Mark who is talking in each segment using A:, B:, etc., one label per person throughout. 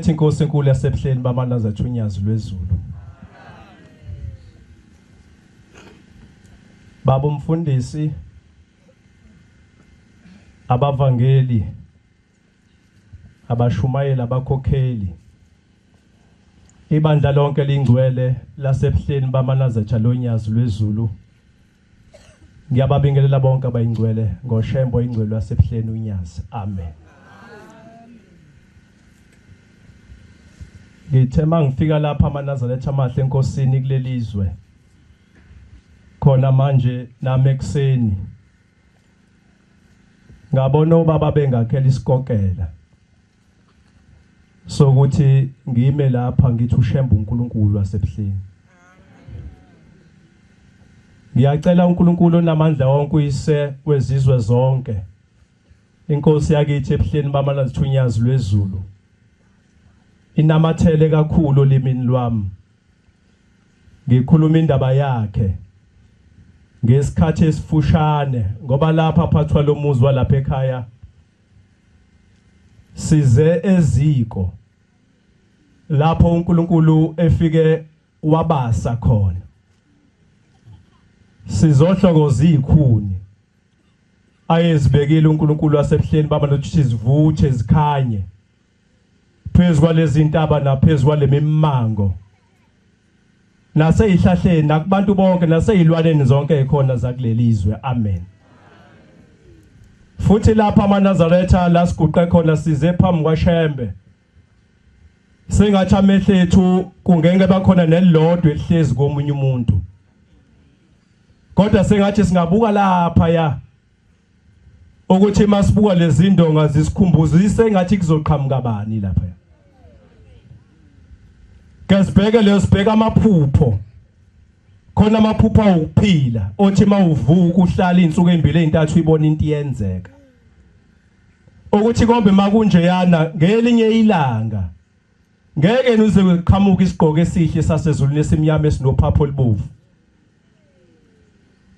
A: Silethe inkosi enkulu yasebuhleni bamanaza thunyazi lwezulu. Baba umfundisi, abavangeli, abashumayeli, abakhokheli, ibandla lonke lingcwele lasebuhleni bamanaza lonyazi lwezulu. Ngiyababingelela bonke abayingcwele ngoshembo ingcwele lasebuhleni unyazi. Amen. Ngithema ngifika lapha aManazaretha amahle enkosini kulelizwe. Khona manje nami ekseni ngabona ubaba bengakhela isikokela sokuthi ngime lapha ngithi ushemba uNkulunkulu wasebuhleni. Ngiyacela uNkulunkulu onamandla wonke uyise wezizwe zonke, inkosi yakithi ebuhleni bamanaza lwezulu, inamathele kakhulu olimini lwami. Ngikhuluma indaba yakhe ngesikhathi esifushane ngoba lapha phathwa lo muzwa lapha ekhaya size eziko lapho uNkulunkulu efike wabasa khona. Sizohlokoza izikhuni ayezibekile uNkulunkulu wasebuhleni baba nokuthi zivuthe zikhanye phezu kwalezi intaba naphezu kwale mimango naseyihlahleni nakubantu bonke naseyilwaneni zonke ekhona zakulelizwe. Amen. Futhi lapha aManazaretha la siguqe khona size phambi kwaShembe singathi amehlo ethu kungeke bakhona nelilodwa elihlezi komunye umuntu, kodwa sengathi singabuka lapha ya ukuthi masibuka lezi ndonga zisikhumbuzise ngathi kuzoqhamuka bani lapha. Kasibheke leyo sibheka amaphupho, khona amaphupho awukuphila othi mawuvuka uhlala insuku embili ezintathu ibona into iyenzeka, ukuthi kombe makunje yana ngelinye ilanga ngeke nuze uqhamuka isigqoko esihle sasezulwini esimnyama esinophapho olubovu,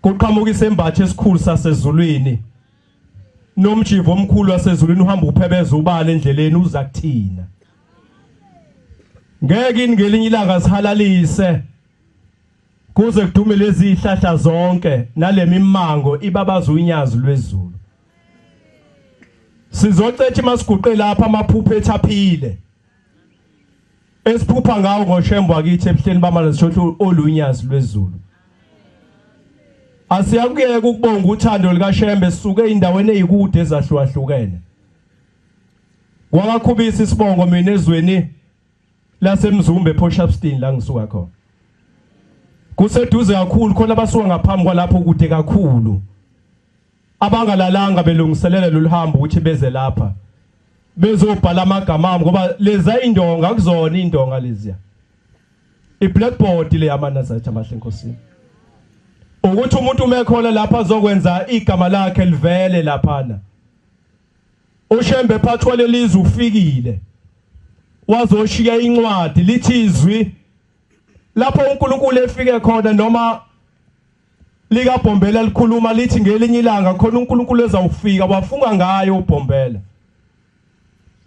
A: kuqhamuka isembatho esikhulu sasezulwini nomjivo omkhulu wasezulwini uhamba uphebeza ubala endleleni uza kuthina. Ngeke ngelinye ilanga sihalalise kuze kudume lezi ihlahla zonke nalemimango ibabaza unyazi lwezulu. Sizocetha masiguqe lapha amaphupho ethaphile esiphupha ngawo ngoshembo wakithi ebuhleni bamanaza olunyazi lwezulu. Asiyakuyeke ukubonga uthando likaShembe sisuke endaweni ezikude ezahlukahlukene. Wakakhubisa isibongo mina ezweni lasemzumbe ePortshepstone la ngisuka khona. Kuseduze kakhulu khona abasuka ngaphambi kwalapho kude kakhulu. Abangalalanga belungiselela loluhambo ukuthi beze lapha bezobhala amagama ami ngoba leza indonga kuzona indonga leziya. iBlackboard le yaManazaretha amahle enkosini. Ukuthi umuntu umekhona lapha azokwenza igama lakhe livele laphana. uShembe phathwa lelizwe ufikile. Wazoshiya incwadi lithi izwi lapho uNkulunkulu efike khona noma likaBhombela likhuluma lithi ngelinye ilanga khona uNkulunkulu ezawufika wafunga ngayo uBhombela.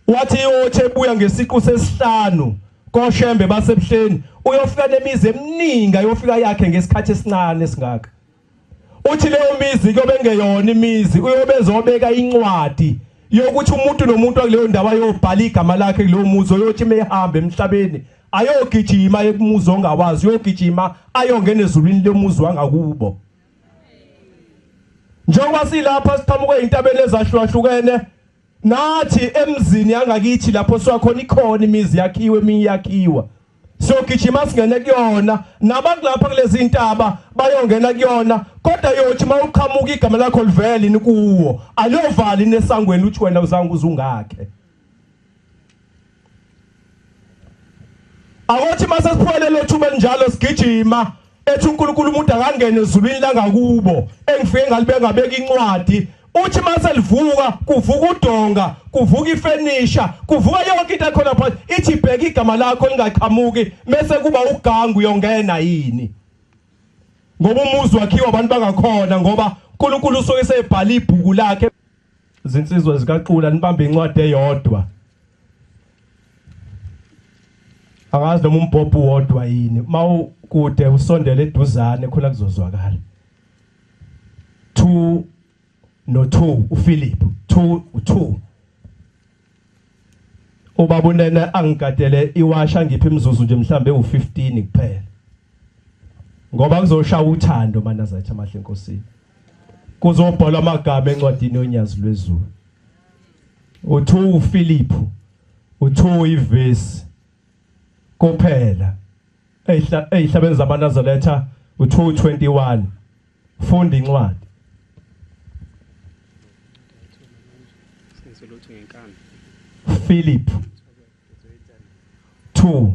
A: Wathi yothi ebuya ngesiqu sesihlanu koShembe basebuhleni uyofika nemizi eminingi ayofika yakhe ngesikhathi esincane esingaka. Uthi leyo mizi kuyobe ngeyona imizi uyobezobeka incwadi yokuthi umuntu nomuntu akuleyo ndawo ayobhala igama lakhe kuleyo muzi oyothi mehamba emhlabeni ayogijima ekumuzi ongawazi uyogijima ayongena ezulwini lemuzi wangakubo. Njengoba silapha siqhamuke izintabeni ezahlukahlukene nathi emzini yangakithi lapho siwakhona ikhona imizi yakhiwe eminye yakhiwa. Siyogijima singene kuyona nabakulapha kulezi intaba bayongena kuyona, kodwa yothi mawuqhamuka igama lakho livele ni kuwo aliyovali nesangweni uthi wena uzange uzungakhe. Awothi masesiphole lo thuba njalo sigijima ethi uNkulunkulu umuntu akangene ezulwini langakubo engifike ngalibengabeka incwadi. Uthi maselivuka kuvuka udonga kuvuka ifurniture kuvuka yonke into ekhona phansi ithi bheka igama lakho lingaqhamuki bese kuba ugangu uyongena yini ngoba umuzi wakhiwa abantu bangakhona ngoba uNkulunkulu usuke esebhala ibhuku lakhe. Izinsizwa zikaQula nibambe incwadi eyodwa angazi noma umbhobho wodwa yini mawukude usondele eduzane khona kuzozwakala 2 no 2 uPhilip 2 ubaba unene angigadele iwasha ngiphi imizuzu nje mhlambe u15 kuphela ngoba kuzoshaya uthando manazathi amahle enkosini kuzobhalwa amagama encwadini yonyazi lwezulu u2 uPhilip u2 ivesi kuphela eyihlabeni zamanazareta u2:21 funda incwadi sensolotho ngenkani Philip 2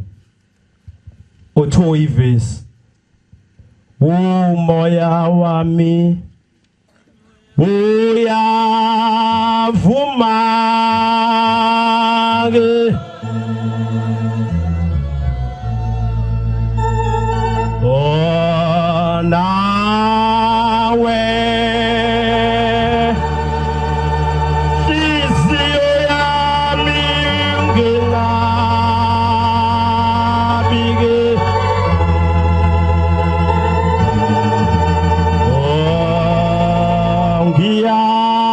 A: u2 ivesi umoya wami uyavuma ke nawe hliziyo yami ngingabike ngiyathanda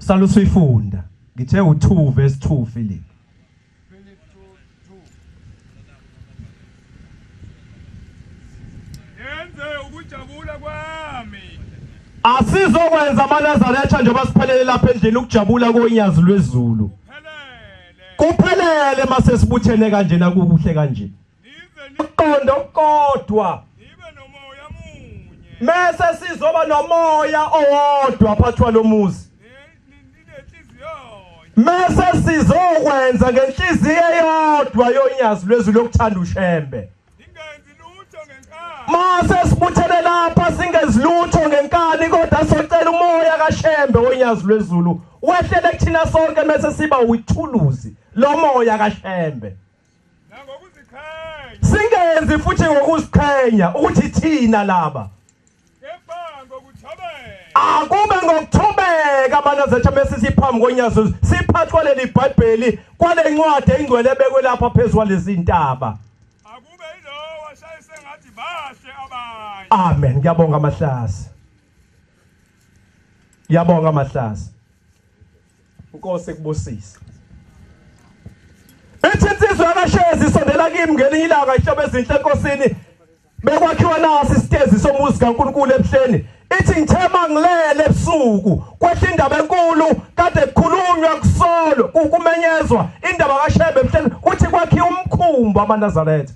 A: Salo sifunda ngithe u2 verse 2 Philip
B: yenze ukujabula kwami
A: asizokwenza amaNazaretha njengoba siphelele lapha endlini ukujabula konyazi lwezulu kuphelele mase sibuthene kanjena kukuhle kanje iqondo kodwa
B: ibe nomoya munye
A: mase sizoba nomoya owodwa phathwa lomuzi mase sizokwenza ngenhliziyo eyodwa yonyazi lwezulu lokuthanda ushembe
B: ingenzi lutho ngenkani
A: mase sibuthene lapha singenzi lutho ngenkani kodwa socela umoya kaShembe wonyazi lwezulu wehlele kuthina sonke mase siba uyithuluzi lo moya kaShembe
B: nangokuzikhanya
A: singenzi futhi ngokuziqhenya ukuthi thina laba
B: kepha ngokuthobeka
A: akube ngokuthobeka manazethu mase siphambi konyazi siphathwa leli iBhayibheli kwale ncwadi engcwele ebekwe lapha phezulu lezi intaba
B: akube yilowo washayise ngathi bahle abanye
A: amen ngiyabonga amahlasi ngiyabonga amahlasi Nkosi kubusisa ethi insizwa kaShezi isondela kimi ngelinye ilanga ihlobo ezinhle enkosini bekwakhiwa nasi isitezi somuzi kaNkulunkulu ebuhleni ithi ngithema ngilele ebusuku kwehla indaba enkulu kade kukhulunywa kusolo kumenyezwa indaba kaShebe ebuhleni uthi kwakhiwa umkhumbi amaNazaretha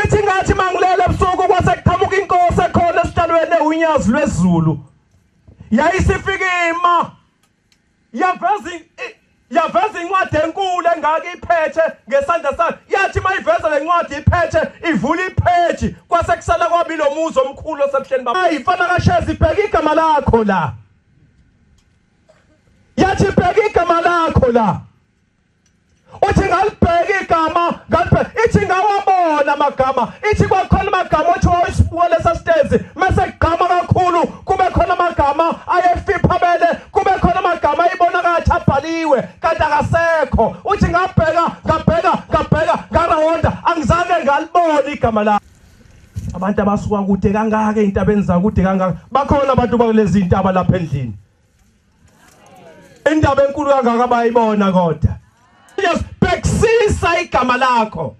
A: ithi ngathi mangilele ebusuku kwase kuqhamuka inkosi ekhona esitshalweni unyazi lwezulu yayisifika ima yaveza incwadi enkulu engaka iphethe ngesandla sakhe yathi mayiveza lencwadi iphethe ivula ipheji kwase kusala kwabilo muzo omkhulu osebuhleni baba ayifana kaShezi ibheka igama lakho la yathi ibheka igama lakho la uthi ngalibheka igama ithi ngawabona amagama ithi kwakhona amagama othi wayisibuka lesastezi mase igama kakhulu kube khona amagama ayefiphabele kube khona amagama ayibona kathi abhaliwe kanti akasekho uthi ngabheka igama la abantu abasuka kude kangaka eintabeni zakude kangaka bakhona abantu bakulezi intaba lapha endlini indaba enkulu kangaka bayibona kodwa just bekusisa igama lakho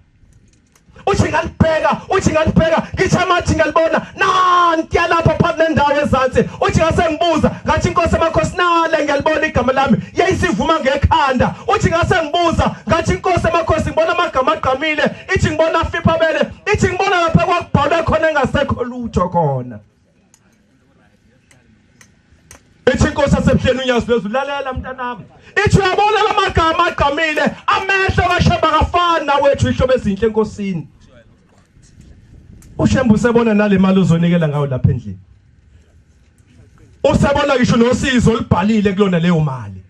A: uthi ngalibheka ngithi amathi ngalibona nanti yalapha phakathi nendawo ezantsi uthi ngase ngibuza ngathi inkosi emakhosi nale ngiyalibona igama lami yayisivuma ngekhanda uthi ngase ngibuza ngathi inkosi emakhosi ngibona amagama agqamile ithi ngibona afiphabele ithi ngibona lapha kwakubhalwe khona engasekho lutho khona ithi inkosi asebuhleni unyazi lwezulu lalela mntanami ithi uyabona lamagama agqamile amehlo kaSheba kafana nawethu ihlobo ezinhle enkosini uShembu usebona nale mali uzonikela ngayo lapha endlini usebona ngisho nosizo olibhalile kulona leyo mali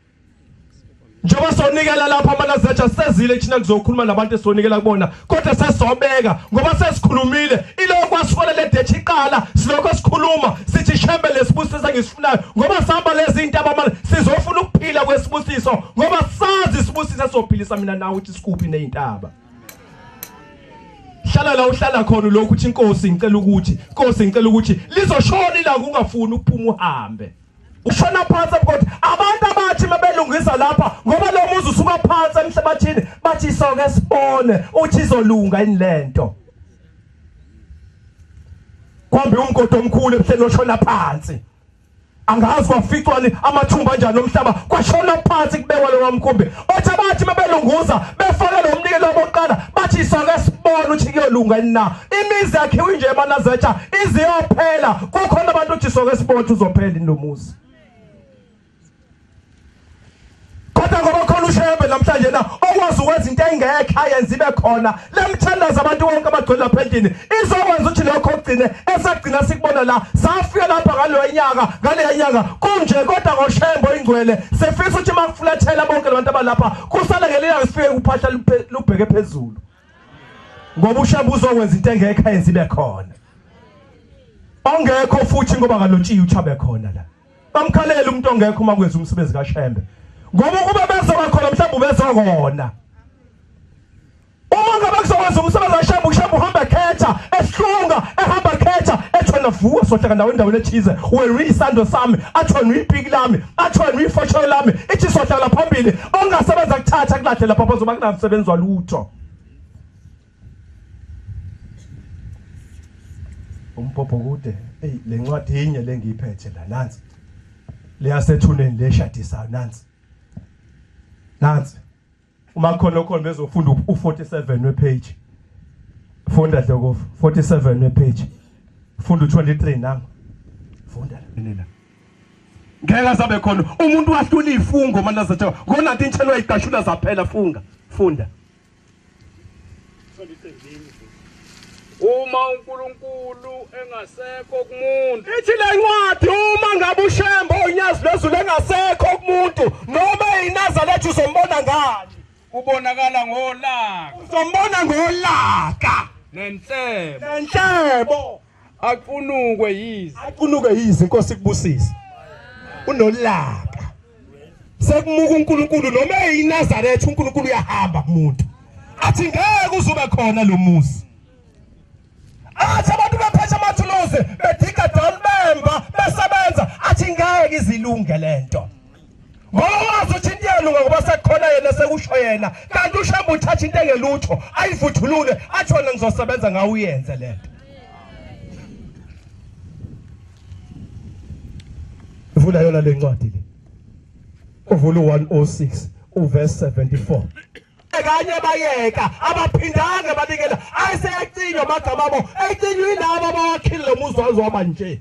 A: njengoba sonikela lapha amanazatsha sezile thina kuzokhuluma nabantu esonikela kubona kodwa sesobeka ngoba sesikhulumile iloko kwasuka le dethi iqala siloko sikhuluma sithi Shembe lesibusiso engisifunayo ngoba sihamba lezi into abamali sizofuna ukuphila kwesibusiso ngoba sazi isibusiso sophilisa mina nawe uthi sikuphi nezintaba hlala la uhlala khona lokho uthi inkosi ngicela ukuthi lizoshona la kungafuni ukuphuma uhambe ushona phansi kodwa abantu abathi mabelungisa lapha ngoba lo muzi usuka phansi emhlabathini bathi soke sibone uthi izolunga inlento kwambe umgodo omkhulu ebuhleni oshona phansi angazi kwaficwani amathumba kanjani omhlaba kwashona phansi kubekwa lo wamkhumbi othi abathi mabelunguza befaka lo mnikelo oboqala bathi soke sibone uthi kuyolunga na imizi yakhiwe nje emanazatsha iziyophela kukhona abantu uthi soke sibone uzophela inomuzi kodwa ngoba khona uShembe namhlanje na okwazi ukwenza into engekho ayenza ibe khona lemthandaza abantu bonke abagcwele lapha endlini izokwenza ukuthi lokho ogcine esagcina sikubona la safika lapha ngale nyanga kunje kodwa ngoShembe ingcwele sefisa ukuthi makufulathela bonke labantu abalapha kusala ngelanga sifike kuphahla lubheke phezulu ngoba uShembe uzokwenza into engekho ayenza ibe khona ongekho futhi ngoba ngalotshiya uthabe khona la bamkhalela umuntu ongekho makwenza umsebenzi kaShembe ngoba kuba bezoba khona mhlawumbe bezokona uma ngabe kuzokwenza umsebenzi kaShembe uhamba khetha esihlunga ehamba khetha ethona vuka sohlaka endaweni ethize werisando sami athona uyibhiki lami athona uyifosholo lami ithi sohlala la phambili ongasebenza kuthatha kulahle lapha bazoba kunamsebenzi walutho umpopho kude le ncwadi inye lengiyiphethe la nansi leyasethuneni leshadisayo nansi uma khona bezofunda u47 wepage funda dloko 47 wepage funda u23 nami funda la ngeke sabe khona umuntu wahlula ifungo manazatsha ngona into intshelo iqashula zaphela funda
B: uma uNkulunkulu engasekho kumuntu
A: ithi le ncwadi uma ngabe uShembe onyazi lwezulu engasekho kumuntu noma iNazaretha uzombona ngani
B: kubonakala ngolaka
A: uzombona ngolaka
B: nenhlebo aqunukwe yizi
A: inkosi kubusisa unolaka sekumuka uNkulunkulu noma iNazaretha uNkulunkulu uyahamba kumuntu athi ngeke uzube khona lo muzi athi abantu baphethe amathuluzi bedika dolbemba besebenza athi ngeke izilunge lento ngoba wazi ukuthi into yelunga ngoba sekukhona yena sekusho yena kanti uShembe uthatha into engelutho ayivuthulule athi wena ngizosebenza ngawe uyenze lento uvula yona le ncwadi le uvula 106 uverse 74 kanye bayeka abaphindanga banikela ayiseyacinywa amagama abo eyicinywa ilabo abawakhile umuzi wazoba nje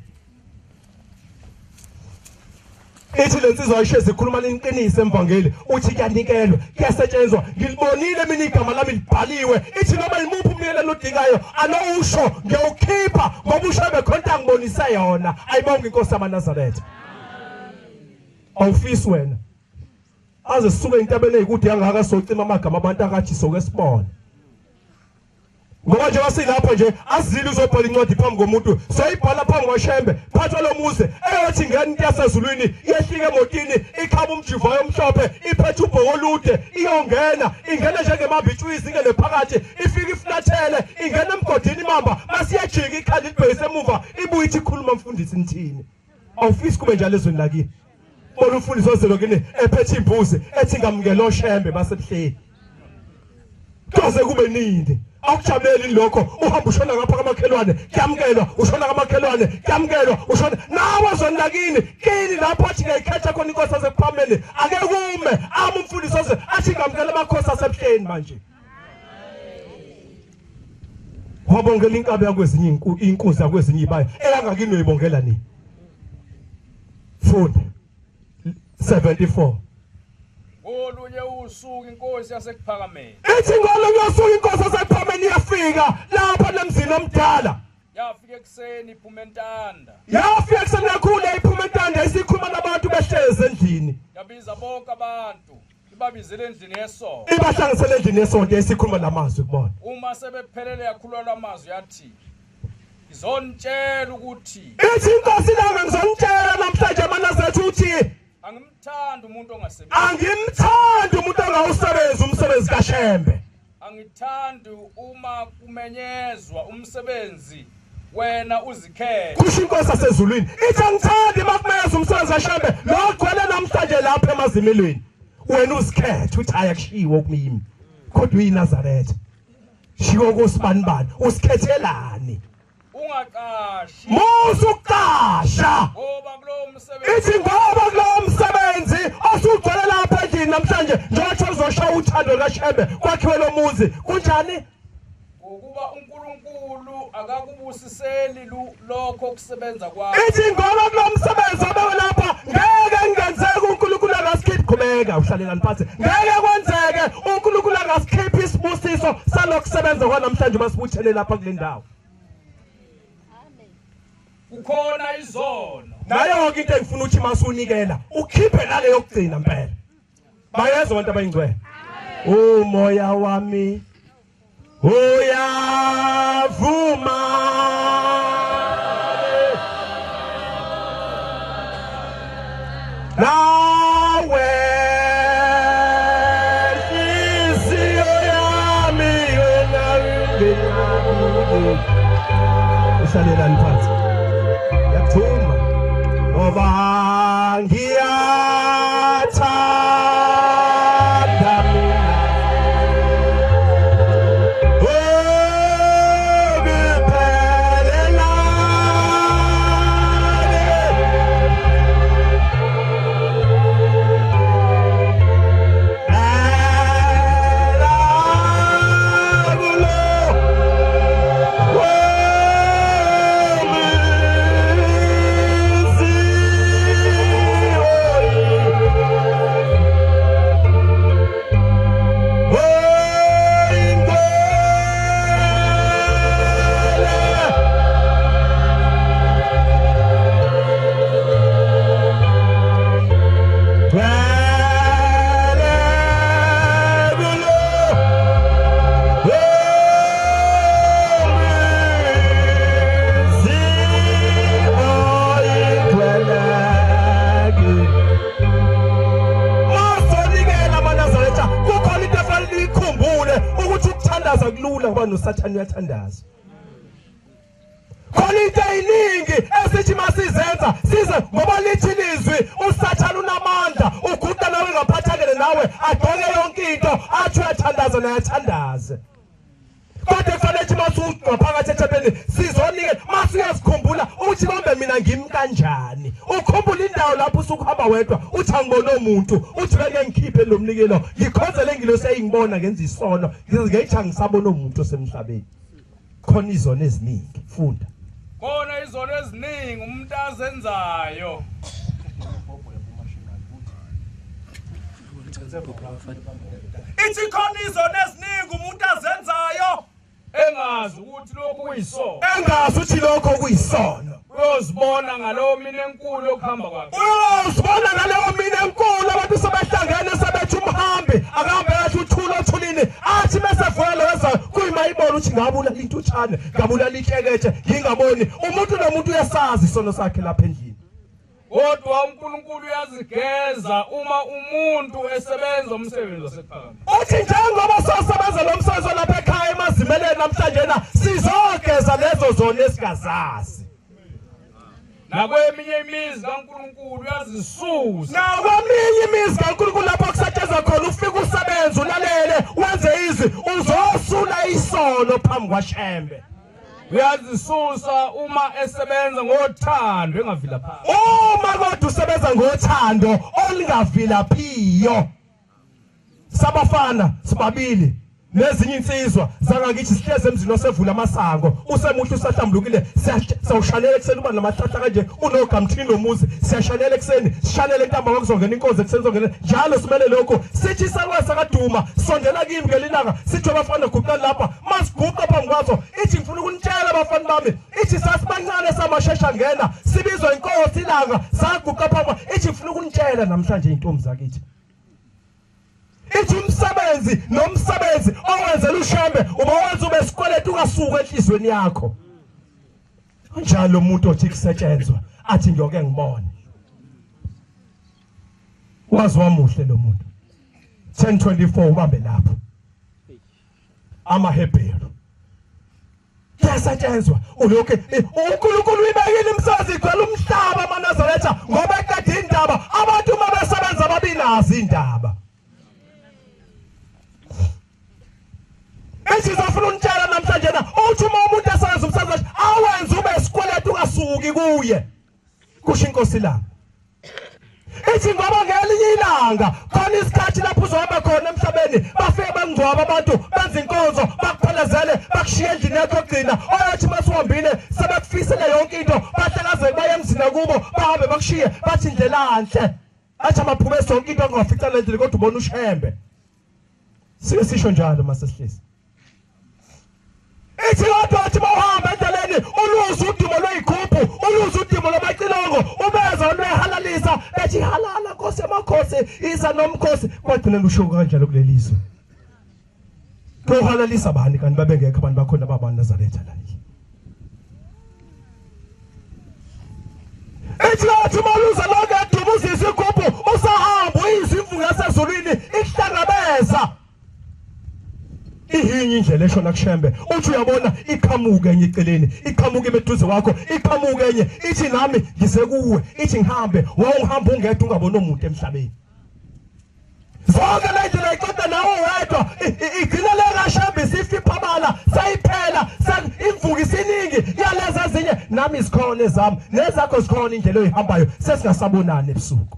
A: ithi lensizwa ayisheze ikhuluma leqiniso emvangeli uthi kuyanikelwa kuyasetshenzwa ngilibonile mina igama lami libhaliwe ithi noma imuphi umnikelo odingayo anosho ngiyawukhipha ngoba uShembe khona ngibonise yona ayibonge inkosi yamaNazaretha awufisi wena aze sisuke intabeni ezikude yangaka socima amagama abantu akathi soke sibone ngoba nje wasilapha nje azile uzobhala incwadi phambi komuntu soyibhala phambi kwashembe phathwa lo muze eyothi ngene into yasezulwini yehlike emotini ikhaba umjivayo omhlophe iphethe ubhokolude iyongena ingena njengemabhitshwizi ingene phakathi ifika iflathele ingena emgodini imamba masiyajika ikhali libhekise emuva ibuye ithi khuluma mfundisi nithini awufisi kube njalo ezweni lakini bona umfundisi ozelokini ephethe imbuzi ethi ngamukela oshembe basebuhleli kaze kube nini awujabuleli lokho uhamba ushona ngapha kamakhelwane kuyamkelwa ushona kamakhelwane kuyamkelwa ushona nawe zonakini kini lapho athi ngayikhetha khona inkosi asekuphambene ake kume umfundisi ose athi ngamkela amakhosi asebuhleni manje wabongela inkabi yakwezinye inkunzi yakwezinye ibaye eyangakini uyibongela nini funda 74
B: olunye usuku inkosi yasekuphakameni
A: ethi ngolunye usuku inkosi yasekuphakameni yafika lapha nemzini omdala
B: yafika ekuseni iphuma entanda
A: yafika ekuseni kakhulu iphuma entanda isikhuluma nabantu behlezi endlini
B: yabiza bonke abantu ibabizele endlini yesonto
A: ibahlanganisele endlini yesonto isikhuluma lamazwi kubona
B: uma sebephelele yakhulwa lamazwi yathi ngizonitshela ukuthi
A: ithi inkosi langa ngizonitshela namhlanje manazethu uthi
B: angimthandi umuntu ongasebenzi
A: angimthandi umuntu ongawusebenzi umsebenzi kaShembe
B: angithandi uma kumenyezwa umsebenzi wena uzikhethe
A: kusho inkosi asezulwini ithi angithandi makumeza umsebenzi kaShembe lo gcwele namhlanje lapha emazimelweni wena uzikhethe uthi ayakushiwo kumimi kodwa uyiNazaretha shiwo kusibanibani usikhethelani
B: ungaqashi
A: musuqasha
B: ngoba kulowo msebenzi
A: ithi ngoba kulowo msebenzi osugcwele lapha endlini namhlanje njengoba uzoshaya uthando kaShembe kwakhiwe lo muzi kunjani
B: ngokuba uNkulunkulu akakubusiseli lokho kusebenza kwakho
A: ithi ngoba kulowo msebenzi obewe lapha ngeke ngenzeke uNkulunkulu angasikhiphi qhubeka uhlalelani phansi ngeke kwenzeke uNkulunkulu angasikhiphi isibusiso salokusebenza kwanamhlanje masibuthele lapha kule ndawo
B: kukhona izono
A: nayo yonke into engifuna ukuthi masunikela ukhiphe nale yokugcina impela bayezwa abantu abayingcwele umoya wami uyavuma nawe inhliziyo yami usalelani phansi yakuthuma ngoba ngiyathanda mina kulula ngoba noSathane uyathandaza khona into eyiningi esithi masizenza size ngoba lithi lizwi uSathane unamandla uguqa nawe ngaphathakele nawe agqoke yonke into athi uyathandaza naye athandaze kodwa kufanele masuphakathi ethempelini sizonike masiyazikhumbula uthi bombe mina ngimi kanjani ukhumbula indawo lapho usukuhamba wedwa uthi angibona umuntu uthi beke ngikhiphe lo mnikelo ngikhonzele ngilosi eyingibona ngenza isono ngizithi angisabona umuntu osemhlabeni khona izono eziningi funda
B: khona izono eziningi umuntu azenzayo ithi khona izono eziningi umuntu azenzayo engazi ukuthi lokho kuyisono
A: engazi ukuthi lokho kuyisono
B: uyozibona ngalowo mina enkulu okuhamba kwakhe
A: uyozibona ngalowo mina enkulu abantu sebahlangene sebethi umhambi kuphi akahambe athi uthula othulini athi mesevela weza kuyimayibona uthi ngabula lintuthane ngabula lihlekethe ngingaboni umuntu nomuntu uyasazi isono sakhe lapha endlini
B: kodwa uNkulunkulu uyazigeza uma umuntu esebenza umsebenzi wasekhaya
A: uthi njengoba sosebenza lo msebenzi lapha ekhaya emazimeleni namhlanje na sizogeza lezo zona esingazazi
B: nakweminye imizi kaNkulunkulu uyazisusa
A: nakweminye imizi kaNkulunkulu lapho kusetshenzwa khona ufika usebenza ulalele wenze izwi uzosula isono phambi kwaShembe
B: uyazisusa uma esebenza ngothando engavila phansi
A: uma kodwa usebenza ngothando olingavilaphiyo sabafana sibabili nezinye insizwa zangakithi sihleze emzini osevula amasango usemuhle usahlambulukile siyawushalela ekseni uba namahlahla kanje unogamthini nomuzi siyashalela ekseni sishalela intamba kuzongena inkonzo ekseni zongena njalo simele lokho sithi sakwasa kaduma sondela kimi ngelilanga sithi abafana guqani lapha masiguqa phambi kwazo ithi ngifuna ukunitshela abafana bami ithi sasibancane samashesha ngena sibizwa inkosi ilanga saguqa phambi ithi ngifuna ukunitshela namhlanje intombi zakithi ithi umsebenzi nomsebenzi owenzela uShembe ubawenza ube sikweleti ukasuka enhlizweni yakho njalo umuntu othi kusetshenzwa athi ngiyoke ngibone wazi wamuhle lo muntu 10:24 ubambe lapho amaHebheru yasetshenzwa ulokho uNkulunkulu uyibekile imsazi igcwele umhlaba amaNazaretha ngoba ekade indaba abantu uma besebenza babinazi indaba Esizofuna untshela namhlanje na uthi uma umuntu esenza umsebenzi awenza ube sikweleti ukasuki kuye kusho inkosi la ithi ngoba ngelinye ilanga khona isikhathi lapho uzohamba khona emhlabeni bafike bangcwaba abantu benza inkonzo bakuphelezele bakushiya endlini yakho ogcina oyathi masuhambile sebekufisele yonke into bahlakazeke baye emzini kubo bahambe bakushiye bathi indlela enhle athi amaphume sonke into ongafica lendlela kodwa ubona uShembe sisho njalo masesihlisi ithi kodwa athi bawuhamba endleleni uluza udumo lweyikhuphu uluza udumo lwamacilongo ubeza lwehalalisa bethi halala Nkosi yamakhosi iza nomkhosi kwagcina usho kanjalo kulelizwe kuhalalisa bani kanti babengekho abantu bakhona babaNazaretha la ithi athi maluza lonke udumo uzisikuphu usahamba uyizimvu ngasezulwini ihlangabeza ihinye indlela eshona kuShembe uthi uyabona iqhamuke enye eceleni iqhamuke emeduze wakho iqhamuke enye ithi nami ngisekuwe ithi ngihambe wawuhamba ungedwa ungabona umuntu emhlabeni zonke le ndlela iqoda nawe wedwa igcina le kaShembe sifiphamala sayiphela imvuka isiningi yaleza ezinye nami isikhona ezami nezakho zikhona indlela oyihambayo sesingasabonani ebusuku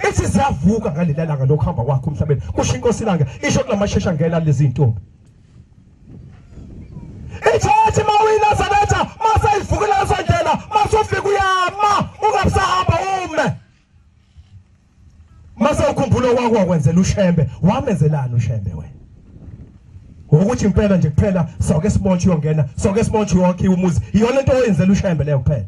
A: ithi siyavuka ngalelanga lokuhamba kwakho emhlabeni kusho inkosi ilanga isho kulamashesha ngela lezi intombi ithi athi mawuyiNazaretha masayivukela esandlela masufika uyama ungabusahamba ume masawukhumbula wakho wakwenzela uShembe wamenzelana uShembe wena ukuthi impela nje kuphela soke sibonche uyongena soke sibonche wakhe umuzi iyona into oyenzela uShembe leyo kuphela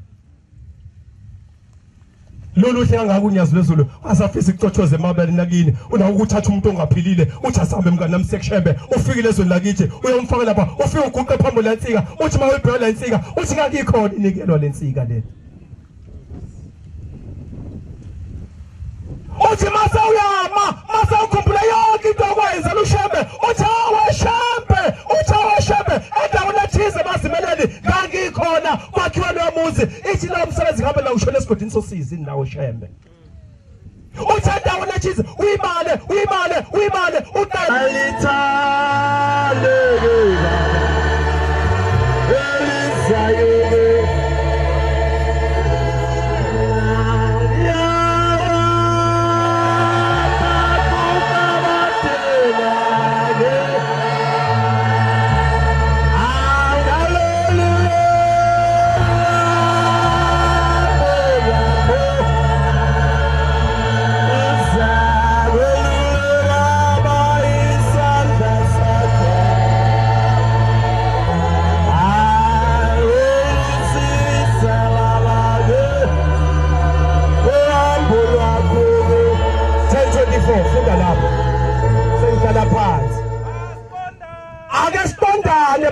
A: lolu hle ngaka unyazi lezulu asafisa icothoze emabele nakini una ukuthatha umuntu ongaphilile uthi asambe mngani nami sekuShembe ufike lezweni lakithi uyomfaka lapha ufike uguqe phambi lensika uthi mawuyibheka lensika uthi ngakikhona inikelwa lensika le uthi mase uyama mase ukhumbula yonke into okwenzela uShembe uthi aweShembe uthi aweShembe endaweni ethize bazimeleni ngakikhona kwakhiwa lo muzi ithi lo msebenzi ngabe la ushona esigodini sosizi inawo Shembe uthi endaweni ethize uyimale utalithale elizayo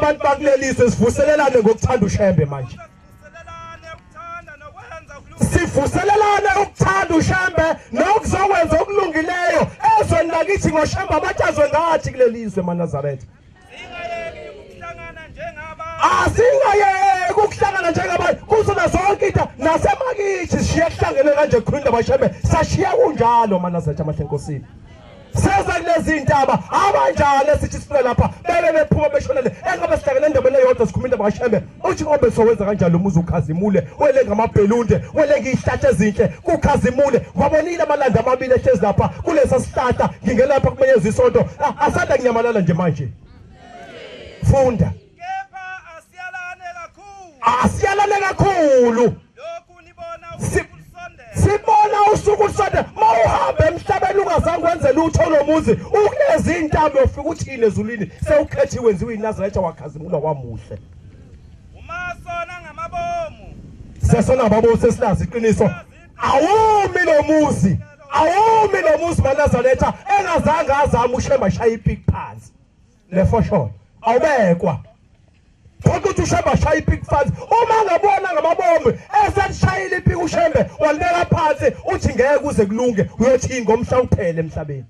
A: abantu bakulelizwe sivuselelane ngokuthanda uShembe manje. Sivuselelane ukuthanda uShembe nokuzokwenza okulungileyo ezweni lakithi ngoShembe abatshazwe ngathi kulelizwe eNazaretha. Asingayeki ukuhlangana njengabantu kuzona zonke into nasemakithi siye kuhlangene kanje kukhuluma abaShembe sashiya kunjalo eNazaretha amahle enkosini. Seza kulezi intaba abanjalo esithi sifuna lapha bebe bephuma beshonele engabe sihlangene endabeni eyodwa sikhuluma abaShembe uthi ngobe sowenza kanjalo umuzi ukhazimule wele ngamabhelunde wele ngihlatshe ezinhle kukhazimule wabonile amalanda amabili ehlezi lapha kulesa sihlahla ngingelapha kumenyeza isonto asanda kunyamalala nje manje funda asiyalane kakhulu lokhu nibona sibona usuku lusonde mawuhambe emhlabeni ungazange wenze lutho lomuzi ukulezi intaba ufika uthini ezulwini sewukhethi wenziwe iNazaretha wakhazimula kwamuhle umasona ngamabomu sesona ngamabomu sesilazi iqiniso awumi lo muzi eNazaretha engazange azama uShembe ashaya ipiki phansi lefosholo awubekwa ukuthi uShembe ashaya ipiki phansi uma ngabona ngamabomu eseshayile ipiki uShembe walibeka phansi uthi ngeke kuze kulunge uyothi ngomhla uphele emhlabeni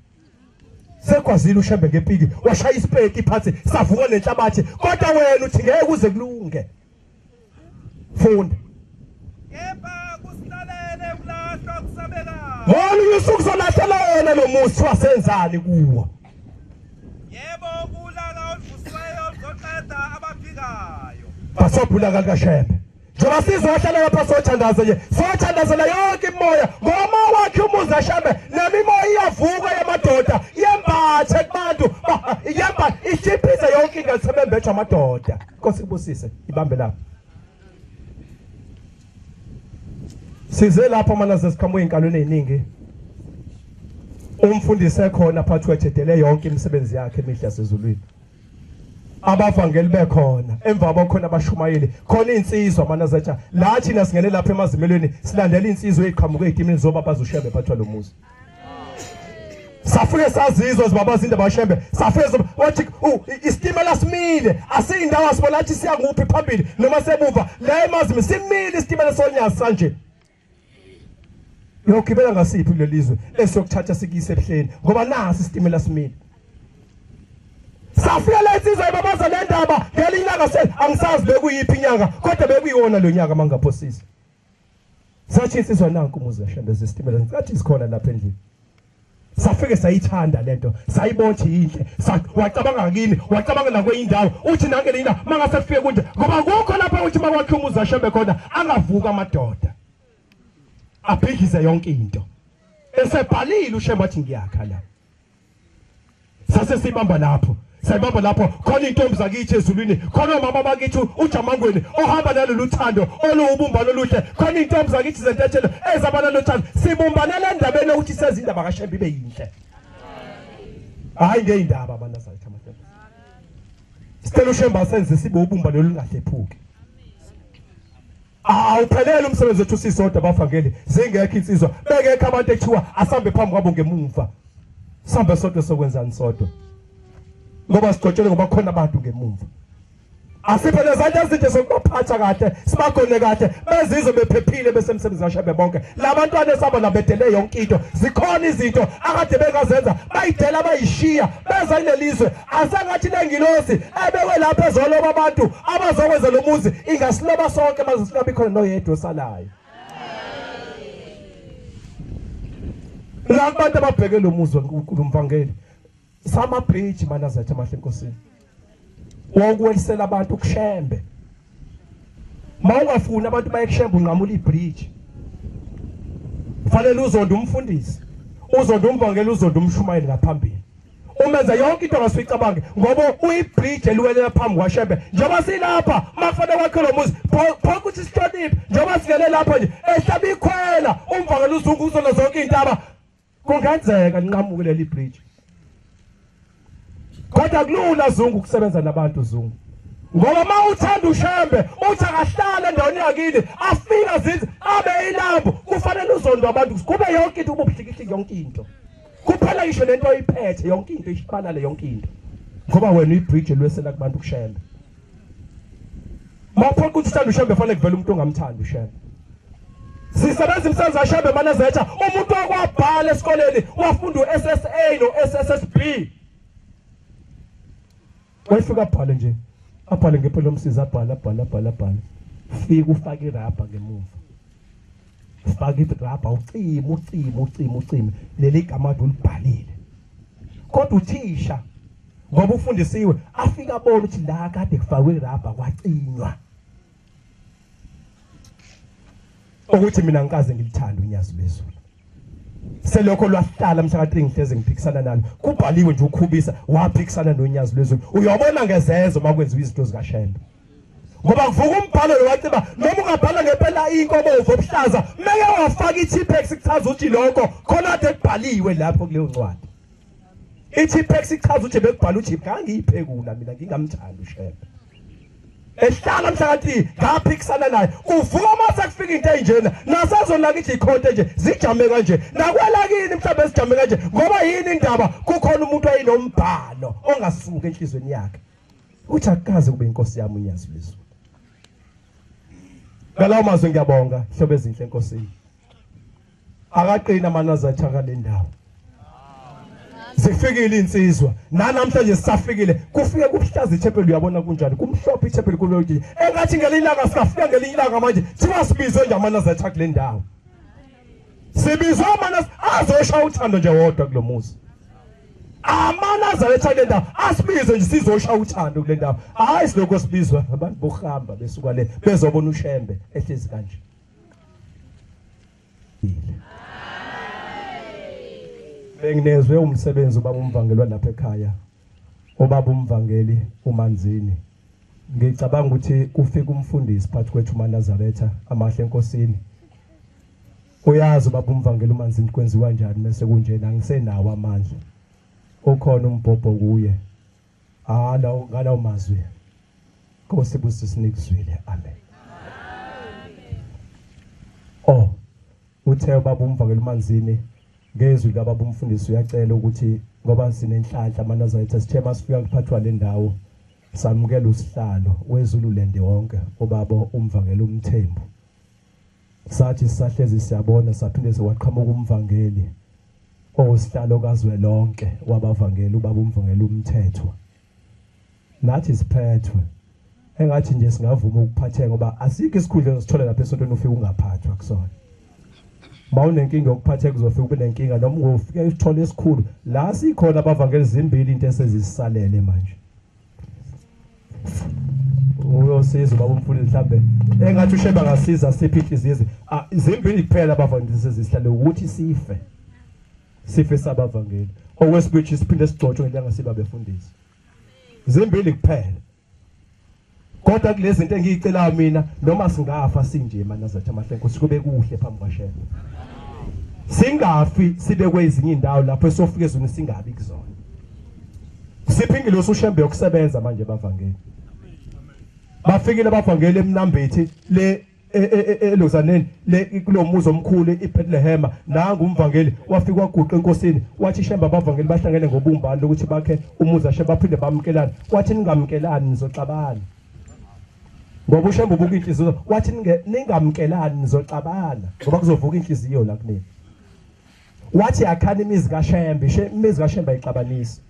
A: sekwazile uShembe ngepiki washaya isipeki phansi savuka nenhlabathi kodwa wena uthi ngeke kuze kulunge funda kepha kusilalele kulahla kusabeka wona usuku zolahlela wena lo musi wasenzani kuwo yebo kulala uvusiweyo uzoqeda abaphikayo basophula kaShembe njengoba sizohlala lapha sothandaza nje sothandazela yonke imoya ngoma wakhe umuzi kaShembe nemimoya iyavuka yamadoda yembathe kubantu yemba ishiphize yonke into sebembethwa amadoda Nkosi kubusise ibambe lapha size lapha manje sikhamuye inkalweni eziningi umfundisi ekhona phathi kwethedele yonke imisebenzi yakhe emihle sezulwini abavangeli bekhona emva bakhona abashumayeli khona insizwa eNazaretha lathi nasingene lapha emazimelweni silandela insizwa eziqhamuke ezitimini zoba bazoShembe phathwa lo muzi safike sazizwa zibaba indaba kaShembe safike wathi isitimela simile asiyindawo asibona athi siya nguphi phambili noma sebuva la emazimi simile isitimela sonyazi sanje yokugibela ngasiphi kulelizwe esiyokuthatha sikise ebuhleni ngoba nasi isitimela simile safika la insizwa ibabaza le ndaba ngelinyaka angisazi bekuyiphi inyanga kodwa bekuyona lo nyaka mangaphosisi sathi insizwa nanku umuzi kaShembe zesitimela ngathi sikhona lapha endlini safike sayithanda lento sayibona inhle wacabanga kini wacabanga la kweyindawo uthi nanke lena mangasefike kunje ngoba kukho lapha uthi makwakhe umuzi kaShembe khona angavuka amadoda aphikise yonke into esebhalile uShembe athi ngiyakha la sase sibamba lapho sayibamba lapho khona intombi zakithi ezulwini khona mama bakithi uJamangweni ohamba nalolu thando olubumbano oluhle khona intombi zakithi zentethelo ezabana lothando sibumbanele endabeni ukuthi sezindaba kaShembe ibe yinhle hayi ngeindaba eNazaretha amahlelo sicela uShembe asenze sibe ubumbano olungahlephuki awuphelele umsebenzi wethu sisodwa abavangeli zingekho insizwa bekekho abantu ekuthiwa asambe phambi kwabo ngemuva sambe sodwa sokwenzani sodwa ngoba sigcotshele ngoba khona abantu ngemuva asiphele zonke izinto zokuphatha kahle sibagone kahle bezizwe bephephile besemsebenzi kaShembe bonke labantwana esaba labedele yonke into zikhona izinto akade bengazenza bayidela bayishiya beza kulelizwe asangathi lengilosi ebekwe lapha ezoloba abantu abazokwenza lo muzi ingasiloba sonke mazisiloba ikhona noyedwa osalayo la abantu ababheke lo muzi uNkulunkulu umvangeli sama bridge eNazaretha amahle enkosini wokwelisela abantu kuShembe mawungafuni abantu bayekusHembe unqamula ibridge fanele uzonda umfundisi uzonda umvangeli uzonda umshumayeli ngaphambili umenza yonke into ngasicabange ngoba uyibridge eliwelela phambi kwaShembe njengoba silapha makufanele wakhe lo muzi phoko ukuthi sihloniphe njengoba singene lapha nje ehlaba ikhwela umvangeli uzungu uzona zonke intaba kungenzeka linqamuke leli bridge kodwa kulula zungu ukusebenza nabantu zungu ngoba mawuthanda uShembe uthi akahlala endaweni yakini afika zizi abe ilambu kufanele uzondwa abantu kube yonke into ububhlikihli yonke into kuphela ngisho lento oyiphethe yonke into ishibalale yonke into ngoba wena uyibridge lwesela kubantu kuShembe mawuphoqa ukuthi uthanda uShembe fanele kuvele umuntu ongamthandi uShembe. Sisebenza imsebenzi kaShembe Manazetha, umuntu okwabhala esikoleni wafunda uSSA noSSB. Wayefika abhale nje, abhale ngephela lomsizi, abhale. Fika ufaka irabha ngemuva. Ufaka irabha ucime leli gama ulibhalile. Kodwa uthisha ngoba ufundisiwe afika abona ukuthi la kade kufakwe irabha kwacinywa. Ukuthi mina ngikaze ngilithanda unyazi bezulu. Selokho lwahlala mhla ka3 ngihleze ngiphikisana nalo. Kubhaliwe nje ukhubisa waphikisana nonyazi lwezulu. Uyabona ngezenzo makwenziwa izinto zikaShembe. Ngoba kuvuka umbhalo lo waciba noma ungabhala ngempela inkomo obuhlaza meke wafaka iTpex ichaza ukuthi lokho khona ade kubhaliwe lapho kuleyo ncwadi. iTpex ichaza ukuthi bekubhala ukuthi ngangiyiphekula mina ngingamthandi uShembe. Ehlala mhla ka3 ngaphikisana naye. Kuvuka mase kufika into enjena nasazona kithi ikhonto nje zijame kanje. Nakwelakini mhlawumbe sijame kanje ngoba yini indaba kukhona umuntu oyinombhalo ongasuka enhlizweni yakhe. Uthi akukaze kube inkosi yami unyazi lezulu. Ngalawo mazwi ngiyabonga hlobo ezinhle enkosini. Akaqina Manazetha kale ndawo. Sifikile insizwa namhlanje sisafikile kufike kubuhlaza iThempeli uyabona kunjani kumhlophe iThempeli kulo nje engathi ngelinye ilanga sikafika ngelinye ilanga manje thiwa sibizwe nje Manazetha kule ndawo. Sibizwe azosha uthando nje wodwa kulomuzi. Manazetha kule ndawo asibizwe nje sizosha uthando kule ndawo. Hayi siloko sibizwa abantu bohamba besuka le bezobona uShembe ehlezi kanje. Benginezwe umsebenzi ubaba umvangeli lapha ekhaya. Obaba umvangeli uManzini. Ngicabanga ukuthi kufika umfundisi phakathi kwethu uManazetha amahle enkosini. Uyazi ubaba umvangeli uManzini kwenziwa njani mase kunjena ngisenawo amandla. Ukhona umbhobho kuye. Ngalawo mazwi. Nkosi busisinikuzwile. Amen. Uthe ubaba umvangeli uManzini ngezwi kababa umfundisi uyacela ukuthi ngoba sinenhlanhla Manazetha sithe masifika kuphathwa le ndawo samukela usihlalo wezululende wonke ubaba umvangeli uMthembu. Sathi sisahlezi siyabona saphinde sewaqhamuka umvangeli osihlalo kazwelonke wabavangeli ubaba umvangeli uMthethwa. Nathi siphethwe engathi nje singavuma ukuphatheka ngoba asikho isikhundla esithola lapha esontweni ufike ungaphathwa kusona. Mawunenkinga ukuphatheka kuzofika ube nenkinga noma ungofika isithole esikhulu la sikhona abavangeli zimbili into esezisisalele manje. Uyosiza ubaba umfundisi mhlambe engathi uShembe ngasiza siphi inhliziyo zimbili kuphela abavangeli esezisisalele ukuthi sife sabavangeli. Okwesibili siphinde sigcotshwe ngelanga siba befundisi. Zimbili kuphela. Kodwa kulezi zinto engiyicela mina noma singafa sinje Manazetha amahle Nkosi kube kuhle phambi kwaShembe. Singafi sibe kwezinye indawo lapho esofika ezweni singabi kuzona. Siphingile uShembe yokusebenza manje bavangeli. Bafikile abavangeli eMnambithi le eLozaneni le kulomuzi omkhulu iBethlehem nanga umvangeli wafika waguqa enkosini wathi Shembe abavangeli bahlangene ngobumbano ukuthi bakhe umuzi kaShembe baphinde bamkelana wathi ningamkelani nizoxabana. Ngoba uShembe ubuka inhliziyo wathi ningamkelani nizoxabana ngoba kuzovuka inhliziyo la kunini. Wathi akhani imizi kaShembe imizi kaShembe ayixabanisi.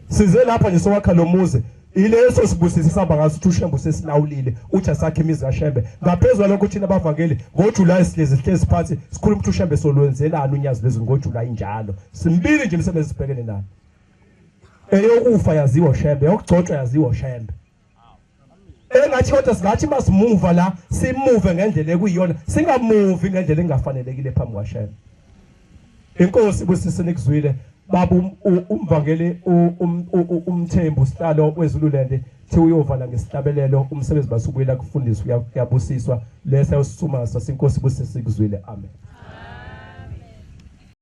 A: Size lapha nje sowakha lo muzi ileso sibusisi sihamba ngaso ukuthi uShembe usesilawulile uthi asakhe imizi kaShembe. Ngaphezulu lokho thina abavangeli ngoJuly sihlezi phansi sikhuluma ukuthi uShembe solwenzelana unyazi lezulu ngoJuly njalo. Simbili nje imisebenzi sibhekene nayo. Eyokufa yaziwa uShembe, yokugcotshwa yaziwa uShembe. Engathi kodwa singathi masimuva la simuve ngendlela ekuyiyona singamuvi ngendlela engafanelekile phambi kwaShembe. Inkosi busisinikuzwile baba umvangeli uMthembu sihlalo wezululende thi uyovala ngesihlabelelo umsebenzi basubuyela kufundiswa uyabusiswa lesa usisuma sasinkosi busisinikuzwile. Amen.